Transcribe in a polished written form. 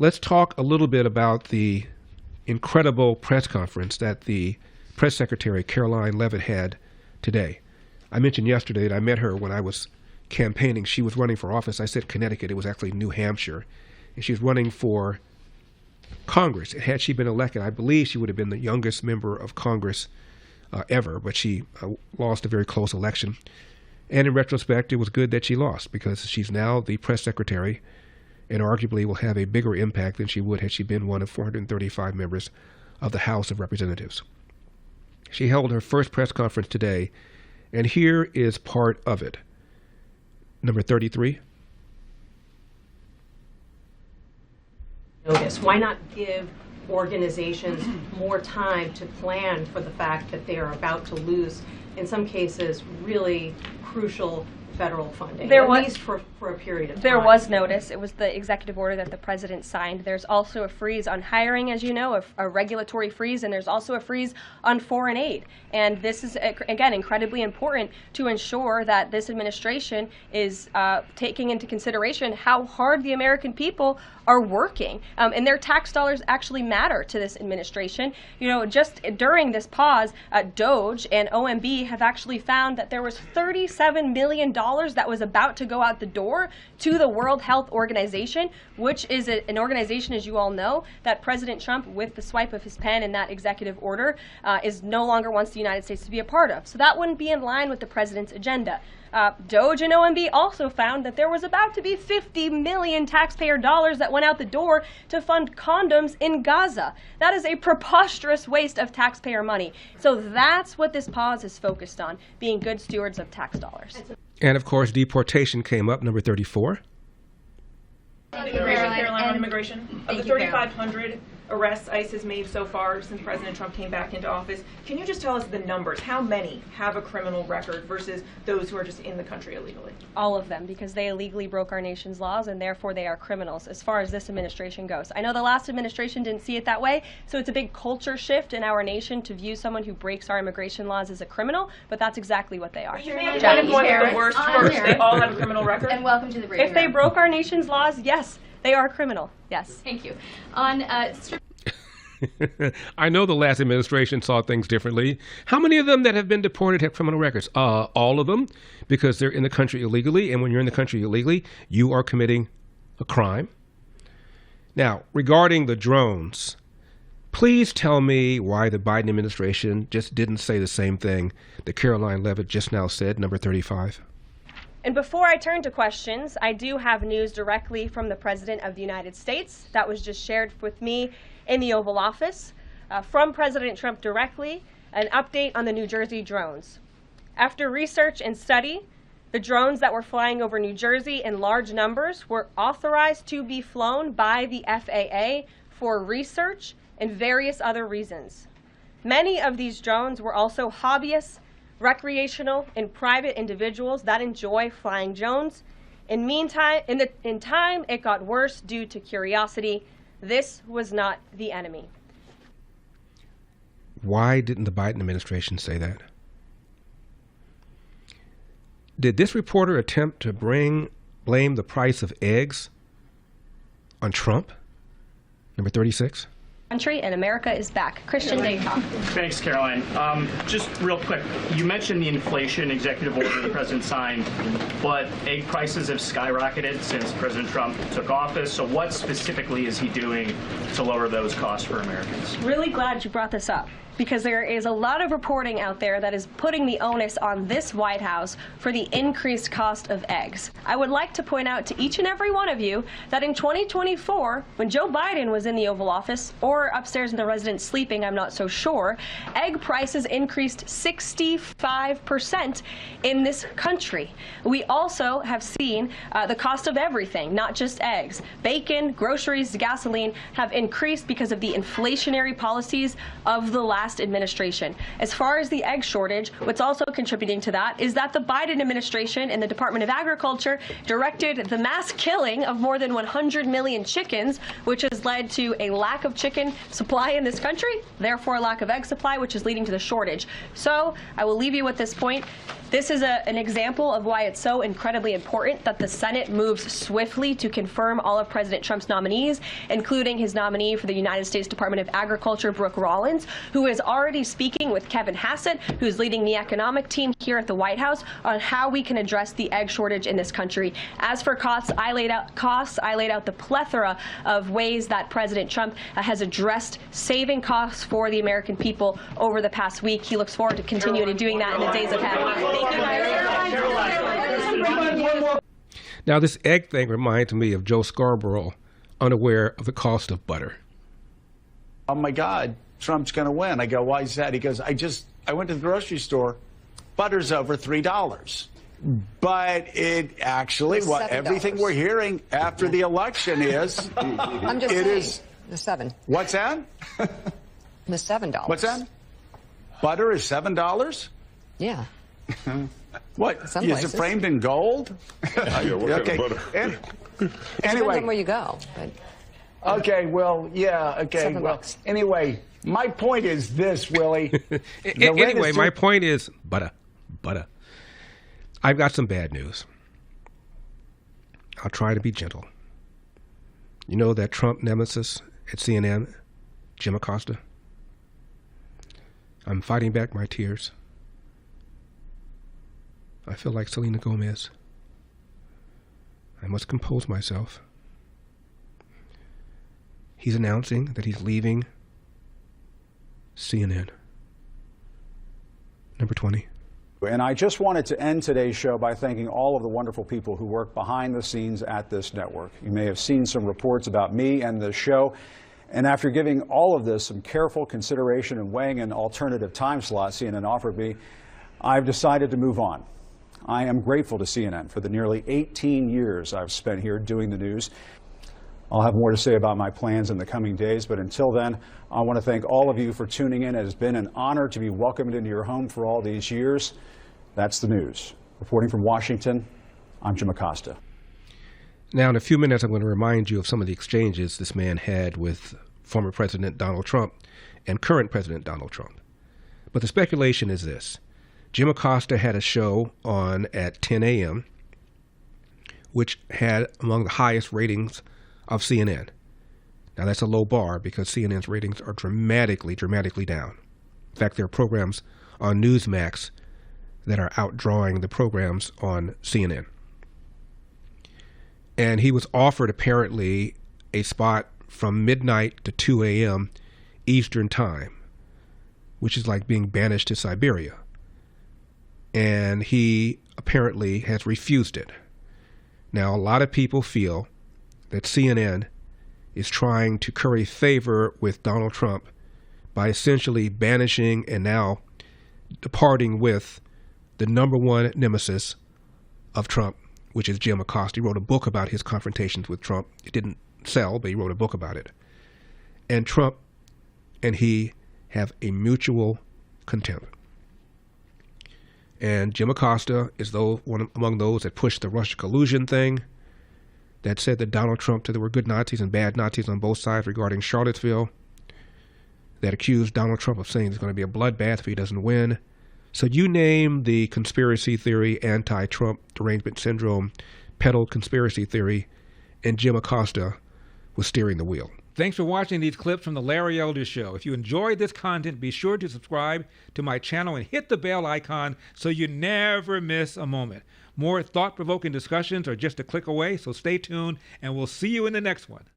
let's talk a little bit about the incredible press conference that the press secretary, Karoline Leavitt, had today. I mentioned yesterday that I met her when I was campaigning. She was running for office. I said Connecticut. It was actually New Hampshire. And she was running for Congress. And had she been elected, I believe she would have been the youngest member of Congress ever, but she lost a very close election. And in retrospect, it was good that she lost, because she's now the press secretary and arguably will have a bigger impact than she would had she been one of 435 members of the House of Representatives. She held her first press conference today, and here is part of it. Number 33. Notice. Why not give organizations more time to plan for the fact that they are about to lose, in some cases, really crucial federal funding, at least for a period of time? There was notice. It was the executive order that the president signed. There's also a freeze on hiring, as you know, a regulatory freeze, and there's also a freeze on foreign aid. And this is, again, incredibly important to ensure that this administration is taking into consideration how hard the American people are working. And their tax dollars actually matter to this administration. You know, just during this pause, DOJ and OMB have actually found that there was $37 million that was about to go out the door to the World Health Organization, which is an organization, as you all know, that President Trump, with the swipe of his pen in that executive order, is no longer wants the United States to be a part of. So that wouldn't be in line with the president's agenda. DOJ and OMB also found that there was about to be 50 million taxpayer dollars that went out the door to fund condoms in Gaza. That is a preposterous waste of taxpayer money. So that's what this pause is focused on, being good stewards of tax dollars. And of course, deportation came up, number 34. Karoline, on immigration. Of the 3,500 arrests ICE has made so far since President Trump came back into office, can you just tell us the numbers? How many have a criminal record versus those who are just in the country illegally? All of them, because they illegally broke our nation's laws, and therefore they are criminals as far as this administration goes. I know the last administration didn't see it that way, so it's a big culture shift in our nation to view someone who breaks our immigration laws as a criminal, but that's exactly what they are. You may have done one of the worst first. They all have a criminal record. And welcome to the briefing. If they broke our nation's laws, yes, they are criminal. Yes. Thank you. On I know the last administration saw things differently. How many of them that have been deported have criminal records? All of them, because they're in the country illegally, and when you're in the country illegally, you are committing a crime. Now, regarding the drones, please tell me why the Biden administration just didn't say the same thing that Karoline Leavitt just now said, number 35. And before I turn to questions, I do have news directly from the President of the United States that was just shared with me in the Oval Office. From President Trump directly, an update on the New Jersey drones. After research and study, the drones that were flying over New Jersey in large numbers were authorized to be flown by the FAA for research and various other reasons. Many of these drones were also hobbyists, recreational, and private individuals that enjoy flying drones. In time, it got worse due to curiosity. This was not the enemy. Why didn't the Biden administration say that? Did this reporter attempt to blame the price of eggs on Trump? Number 36. Country and America is back. Christian Dayton. Thanks, Caroline. Just real quick, you mentioned the inflation executive order the president signed, but egg prices have skyrocketed since President Trump took office. So what specifically is he doing to lower those costs for Americans? Really glad you brought this up, because there is a lot of reporting out there that is putting the onus on this White House for the increased cost of eggs. I would like to point out to each and every one of you that in 2024, when Joe Biden was in the Oval Office, or upstairs in the residence sleeping, I'm not so sure, egg prices increased 65% in this country. We also have seen the cost of everything, not just eggs. Bacon, groceries, gasoline have increased because of the inflationary policies of the last administration. As far as the egg shortage, what's also contributing to that is that the Biden administration and the Department of Agriculture directed the mass killing of more than 100 million chickens, which has led to a lack of chicken chicken supply in this country, therefore lack of egg supply, which is leading to the shortage. So I will leave you with this point. This is an example of why it's so incredibly important that the Senate moves swiftly to confirm all of President Trump's nominees, including his nominee for the United States Department of Agriculture, Brooke Rollins, who is already speaking with Kevin Hassett, who's leading the economic team here at the White House, on how we can address the egg shortage in this country. As for costs, I laid out the plethora of ways that President Trump has addressed saving costs for the American people over the past week. He looks forward to continuing to doing that in the days ahead. Now, this egg thing reminds me of Joe Scarborough, unaware of the cost of butter. Oh my God, Trump's going to win. I go, why is that? He goes, I went to the grocery store. Butter's over $3. But it actually, everything we're hearing after the election is, I'm just saying, the $7. What's that? The $7. What's that? Butter is $7? Yeah. What? Some Is places. it framed in gold? Yeah, what Okay. kind of butter? Depends on where Anyway, you go. But okay, well, yeah, okay, well, $7. anyway, my point is this, Willie. Anyway, my point is butter. I've got some bad news. I'll try to be gentle. You know that Trump nemesis at CNN, Jim Acosta? I'm fighting back my tears. I feel like Selena Gomez. I must compose myself. He's announcing that he's leaving CNN. Number 20. And I just wanted to end today's show by thanking all of the wonderful people who work behind the scenes at this network. You may have seen some reports about me and the show. And after giving all of this some careful consideration and weighing an alternative time slot CNN offered me, I've decided to move on. I am grateful to CNN for the nearly 18 years I've spent here doing the news. I'll have more to say about my plans in the coming days, but until then, I want to thank all of you for tuning in. It has been an honor to be welcomed into your home for all these years. That's the news. Reporting from Washington, I'm Jim Acosta. Now, in a few minutes, I'm going to remind you of some of the exchanges this man had with former President Donald Trump and current President Donald Trump. But the speculation is this. Jim Acosta had a show on at 10 a.m., which had among the highest ratings of CNN. Now, that's a low bar because CNN's ratings are dramatically down. In fact, there are programs on Newsmax that are outdrawing the programs on CNN. And he was offered, apparently, a spot from midnight to 2 a.m. Eastern Time, which is like being banished to Siberia. And he apparently has refused it. Now, a lot of people feel that CNN is trying to curry favor with Donald Trump by essentially banishing and now departing with the number one nemesis of Trump, which is Jim Acosta. He wrote a book about his confrontations with Trump. It didn't sell, but he wrote a book about it. And Trump and he have a mutual contempt. And Jim Acosta is one among those that pushed the Russia collusion thing, that said that Donald Trump said there were good Nazis and bad Nazis on both sides regarding Charlottesville, that accused Donald Trump of saying there's going to be a bloodbath if he doesn't win. So you name the conspiracy theory, anti-Trump derangement syndrome, peddled conspiracy theory, and Jim Acosta was steering the wheel. Thanks for watching these clips from The Larry Elder Show. If you enjoyed this content, be sure to subscribe to my channel and hit the bell icon so you never miss a moment. More thought-provoking discussions are just a click away, so stay tuned, and we'll see you in the next one.